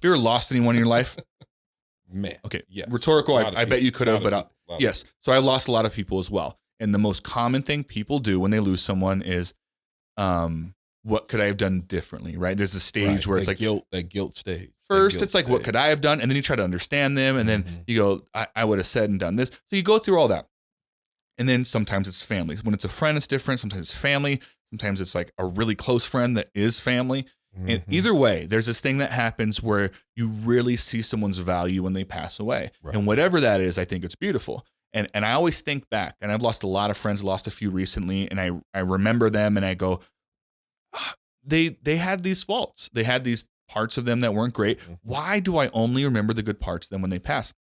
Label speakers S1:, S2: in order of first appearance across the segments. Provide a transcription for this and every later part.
S1: you ever lost anyone in your life?
S2: Man.
S1: Okay.
S2: Yes.
S1: Rhetorical. I bet you could have, but yes.
S2: People.
S1: So I lost a lot of people as well. And the most common thing people do when they lose someone is, what could I have done differently? Right. There's a stage where it's like
S2: that guilt stage.
S1: First, it's like, what could I have done? And then you try to understand them. And then you go, I would have said and done this. So you go through all that. And then sometimes it's family. When it's a friend, it's different. Sometimes it's family. Sometimes it's like a really close friend that is family. And either way, there's this thing that happens where you really see someone's value when they pass away. Right. And whatever that is, I think it's beautiful. And I always think back, and I've lost a lot of friends, lost a few recently, and I remember them and I go, they had these faults. They had these parts of them that weren't great. Why do I only remember the good parts of them when they pass?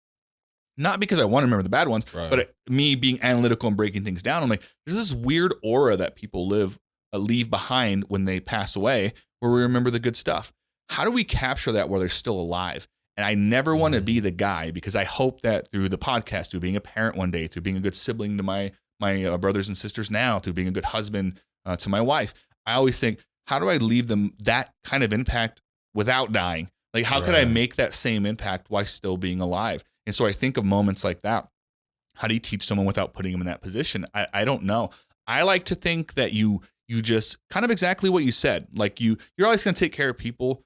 S1: Not because I want to remember the bad ones, but me being analytical and breaking things down. I'm like, there's this weird aura that people leave behind when they pass away where we remember the good stuff. How do we capture that while they're still alive? And I never want to be the guy, because I hope that through the podcast, through being a parent one day, through being a good sibling to my brothers and sisters now, through being a good husband to my wife, I always think, how do I leave them that kind of impact without dying? Like, how could I make that same impact while still being alive? And so I think of moments like that. How do you teach someone without putting them in that position? I don't know. I like to think that you just kind of exactly what you said. Like you're always going to take care of people,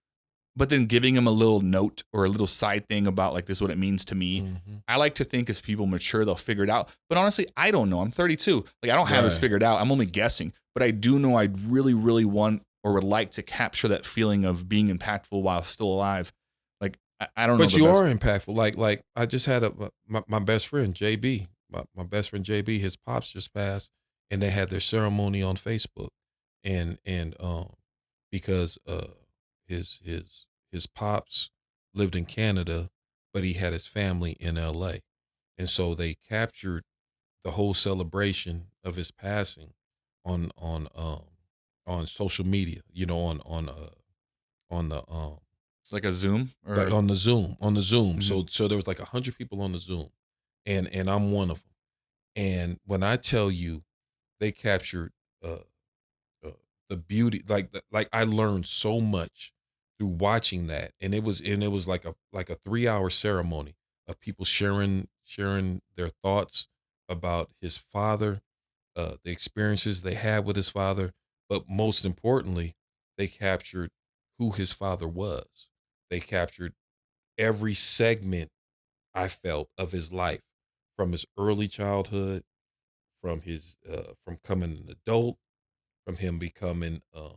S1: but then giving them a little note or a little side thing about like, this is what it means to me. I like to think as people mature, they'll figure it out. But honestly, I don't know. I'm 32. Like, I don't have this figured out. I'm only guessing. But I do know I'd really, really want or would like to capture that feeling of being impactful while still alive. Like, I don't know.
S2: But you are impactful. Like I just had my best friend, JB, my best friend, JB, his pops just passed, and they had their ceremony on Facebook. And because his pops lived in Canada, but he had his family in LA. And so they captured the whole celebration of his passing on social media, on the
S1: it's like a Zoom or
S2: like on the Zoom. So there was like 100 people on the Zoom, and I'm one of them. And when I tell you, they captured the beauty, like I learned so much through watching that, and it was like a 3-hour ceremony of people sharing their thoughts about his father, the experiences they had with his father, but most importantly, they captured who his father was. They captured every segment I felt of his life, from his early childhood, from his from coming an adult, from him becoming a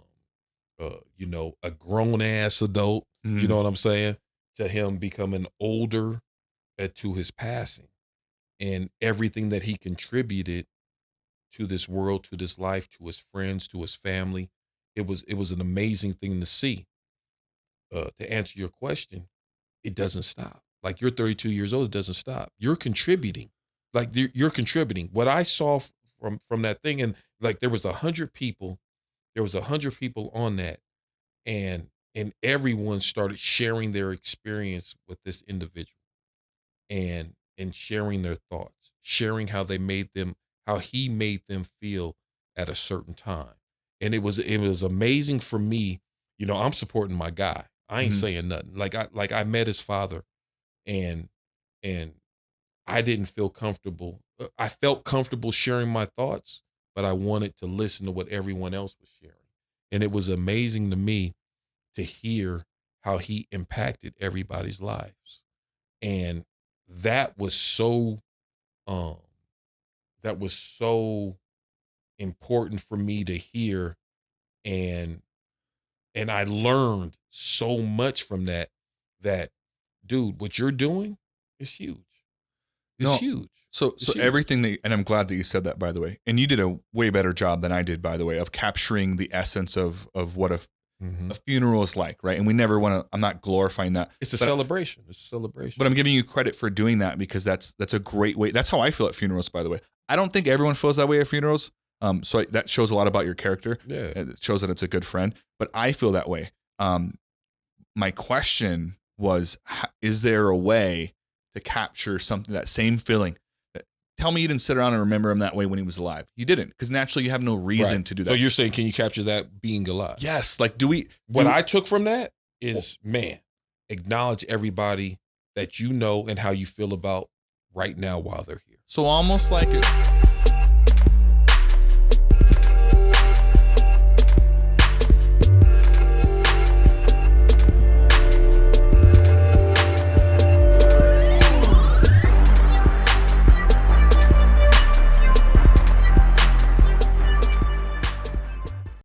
S2: grown ass adult, you know what I'm saying, to him becoming older, to his passing, and everything that he contributed to this world, to this life, to his friends, to his family. It was an amazing thing to see. To answer your question, it doesn't stop. Like, you're 32 years old, it doesn't stop. You're contributing. Like, you're contributing. What I saw from that thing, and like there was 100 people on that, and everyone started sharing their experience with this individual, and sharing their thoughts, sharing how he made them feel at a certain time. And it was amazing for me. I'm supporting my guy. I ain't saying nothing. Like I met his father, and I didn't feel comfortable. I felt comfortable sharing my thoughts, but I wanted to listen to what everyone else was sharing. And it was amazing to me to hear how he impacted everybody's lives. And that was so important for me to hear. And I learned so much from that, dude, what you're doing is huge. It's huge.
S1: So everything and I'm glad that you said that, by the way. And you did a way better job than I did, by the way, of capturing the essence of what a funeral is like, right? And we never want to, I'm not glorifying that.
S2: It's a celebration. It's a celebration.
S1: But I'm giving you credit for doing that, because that's a great way. That's how I feel at funerals, by the way. I don't think everyone feels that way at funerals. So that shows a lot about your character.
S2: Yeah.
S1: It shows that it's a good friend, but I feel that way. My question was, is there a way to capture something, that same feeling? Tell me you didn't sit around and remember him that way when he was alive. You didn't, because naturally you have no reason to do that.
S2: So you're saying, can you capture that being alive?
S1: Yes. Like,
S2: what I took from that is, man, acknowledge everybody that you know and how you feel about right now while they're here.
S1: So almost like